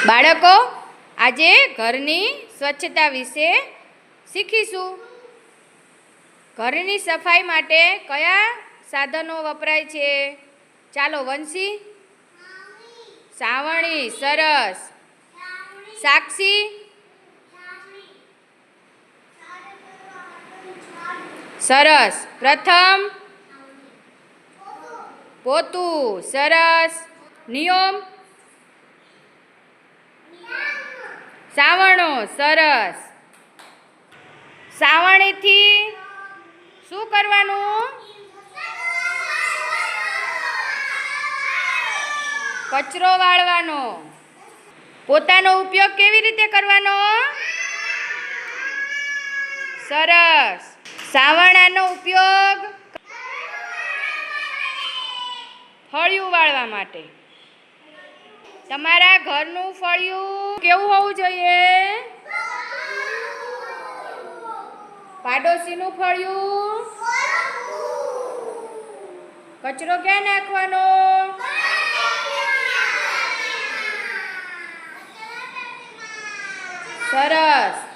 બાળકો, આજે ઘરની સ્વચ્છતા વિશે શીખીશું. ઘરની સફાઈ માટે કયા સાધનો વપરાય છે? ચાલો વંશી. સાવણી. સરસ. સાક્ષી. સરસ. પ્રથમ. પોતું. સરસ. નિયમ. સાવણો. સરસ. સાવણીથી શું કરવાનું? કચરો વાળવાનો. પોતાનો ઉપયોગ કેવી રીતે કરવાનો? સરસ. સાવરણાનો ઉપયોગ ફળિયું વાળવા માટે. તમારા ઘરનું ફળિયું કેવું હોવું જોઈએ? પાડોશીનું ફળિયું. કચરો ક્યાં નાખવાનો? સરસ.